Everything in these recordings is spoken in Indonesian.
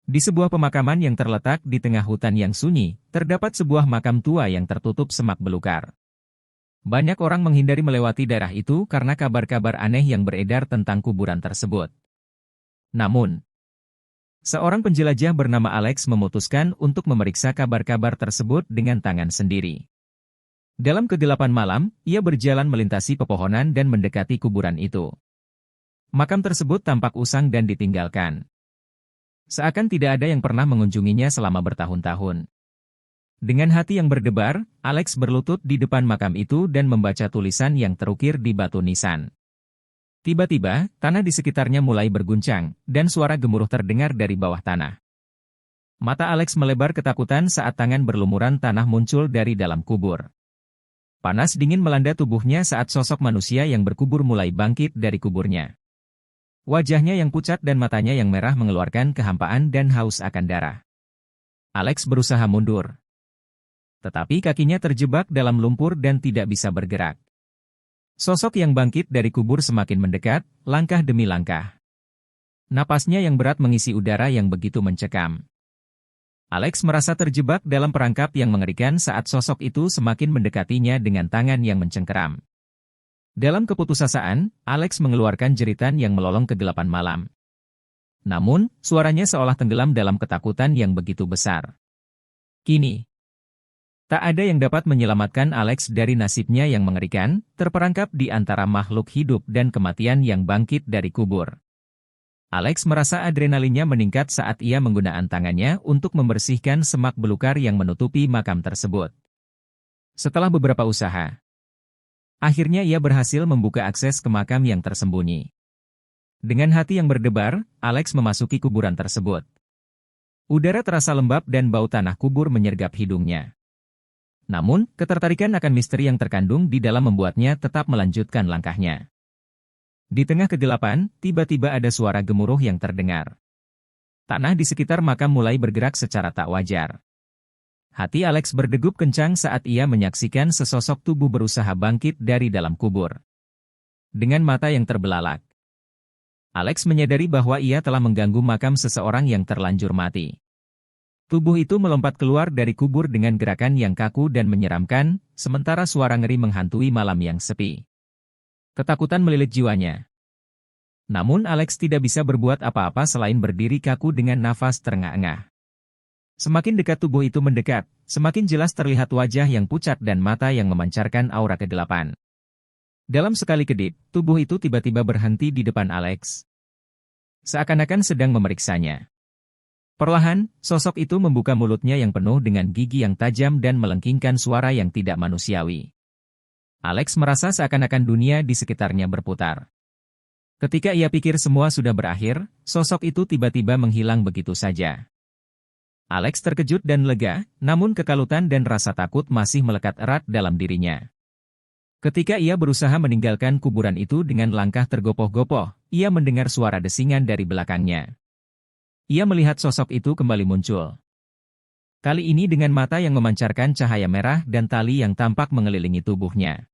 Di sebuah pemakaman yang terletak di tengah hutan yang sunyi, terdapat sebuah makam tua yang tertutup semak belukar. Banyak orang menghindari melewati daerah itu karena kabar-kabar aneh yang beredar tentang kuburan tersebut. Namun, seorang penjelajah bernama Alex memutuskan untuk memeriksa kabar-kabar tersebut dengan tangan sendiri. Dalam kegelapan malam, ia berjalan melintasi pepohonan dan mendekati kuburan itu. Makam tersebut tampak usang dan ditinggalkan. Seakan tidak ada yang pernah mengunjunginya selama bertahun-tahun. Dengan hati yang berdebar, Alex berlutut di depan makam itu dan membaca tulisan yang terukir di batu nisan. Tiba-tiba, tanah di sekitarnya mulai berguncang, dan suara gemuruh terdengar dari bawah tanah. Mata Alex melebar ketakutan saat tangan berlumuran tanah muncul dari dalam kubur. Panas dingin melanda tubuhnya saat sosok manusia yang berkubur mulai bangkit dari kuburnya. Wajahnya yang pucat dan matanya yang merah mengeluarkan kehampaan dan haus akan darah. Alex berusaha mundur. Tetapi kakinya terjebak dalam lumpur dan tidak bisa bergerak. Sosok yang bangkit dari kubur semakin mendekat, langkah demi langkah. Napasnya yang berat mengisi udara yang begitu mencekam. Alex merasa terjebak dalam perangkap yang mengerikan saat sosok itu semakin mendekatinya dengan tangan yang mencengkeram. Dalam keputusasaan, Alex mengeluarkan jeritan yang melolong kegelapan malam. Namun, suaranya seolah tenggelam dalam ketakutan yang begitu besar. Kini, tak ada yang dapat menyelamatkan Alex dari nasibnya yang mengerikan, terperangkap di antara makhluk hidup dan kematian yang bangkit dari kubur. Alex merasa adrenalinnya meningkat saat ia menggunakan tangannya untuk membersihkan semak belukar yang menutupi makam tersebut. Setelah beberapa usaha, akhirnya ia berhasil membuka akses ke makam yang tersembunyi. Dengan hati yang berdebar, Alex memasuki kuburan tersebut. Udara terasa lembab dan bau tanah kubur menyergap hidungnya. Namun, ketertarikan akan misteri yang terkandung di dalam membuatnya tetap melanjutkan langkahnya. Di tengah kegelapan, tiba-tiba ada suara gemuruh yang terdengar. Tanah di sekitar makam mulai bergerak secara tak wajar. Hati Alex berdegup kencang saat ia menyaksikan sesosok tubuh berusaha bangkit dari dalam kubur. Dengan mata yang terbelalak, Alex menyadari bahwa ia telah mengganggu makam seseorang yang terlanjur mati. Tubuh itu melompat keluar dari kubur dengan gerakan yang kaku dan menyeramkan, sementara suara ngeri menghantui malam yang sepi. Ketakutan melilit jiwanya. Namun Alex tidak bisa berbuat apa-apa selain berdiri kaku dengan nafas terengah-engah. Semakin dekat tubuh itu mendekat, semakin jelas terlihat wajah yang pucat dan mata yang memancarkan aura kegelapan. Dalam sekali kedip, tubuh itu tiba-tiba berhenti di depan Alex. Seakan-akan sedang memeriksanya. Perlahan, sosok itu membuka mulutnya yang penuh dengan gigi yang tajam dan melengkingkan suara yang tidak manusiawi. Alex merasa seakan-akan dunia di sekitarnya berputar. Ketika ia pikir semua sudah berakhir, sosok itu tiba-tiba menghilang begitu saja. Alex terkejut dan lega, namun kekalutan dan rasa takut masih melekat erat dalam dirinya. Ketika ia berusaha meninggalkan kuburan itu dengan langkah tergopoh-gopoh, ia mendengar suara desingan dari belakangnya. Ia melihat sosok itu kembali muncul. Kali ini dengan mata yang memancarkan cahaya merah dan tali yang tampak mengelilingi tubuhnya.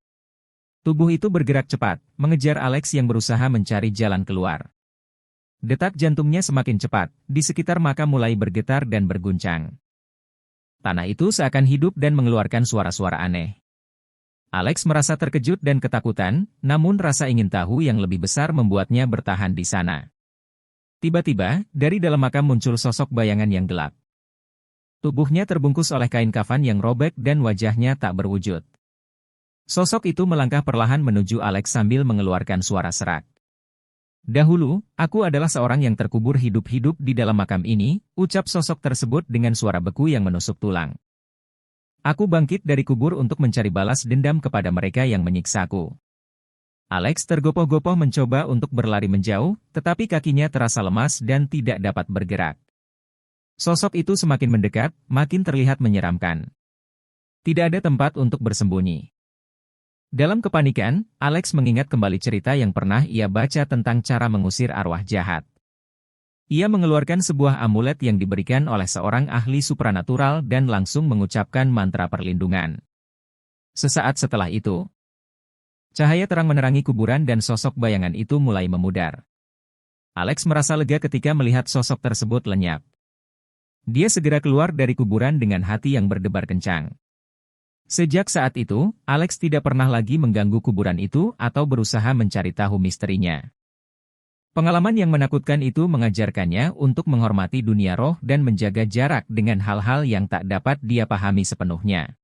Tubuh itu bergerak cepat, mengejar Alex yang berusaha mencari jalan keluar. Detak jantungnya semakin cepat, di sekitar makam mulai bergetar dan berguncang. Tanah itu seakan hidup dan mengeluarkan suara-suara aneh. Alex merasa terkejut dan ketakutan, namun rasa ingin tahu yang lebih besar membuatnya bertahan di sana. Tiba-tiba, dari dalam makam muncul sosok bayangan yang gelap. Tubuhnya terbungkus oleh kain kafan yang robek dan wajahnya tak berwujud. Sosok itu melangkah perlahan menuju Alex sambil mengeluarkan suara serak. Dahulu, aku adalah seorang yang terkubur hidup-hidup di dalam makam ini, ucap sosok tersebut dengan suara beku yang menusuk tulang. Aku bangkit dari kubur untuk mencari balas dendam kepada mereka yang menyiksaku. Alex tergopoh-gopoh mencoba untuk berlari menjauh, tetapi kakinya terasa lemas dan tidak dapat bergerak. Sosok itu semakin mendekat, makin terlihat menyeramkan. Tidak ada tempat untuk bersembunyi. Dalam kepanikan, Alex mengingat kembali cerita yang pernah ia baca tentang cara mengusir arwah jahat. Ia mengeluarkan sebuah amulet yang diberikan oleh seorang ahli supranatural dan langsung mengucapkan mantra perlindungan. Sesaat setelah itu, cahaya terang menerangi kuburan dan sosok bayangan itu mulai memudar. Alex merasa lega ketika melihat sosok tersebut lenyap. Dia segera keluar dari kuburan dengan hati yang berdebar kencang. Sejak saat itu, Alex tidak pernah lagi mengganggu kuburan itu atau berusaha mencari tahu misterinya. Pengalaman yang menakutkan itu mengajarkannya untuk menghormati dunia roh dan menjaga jarak dengan hal-hal yang tak dapat dia pahami sepenuhnya.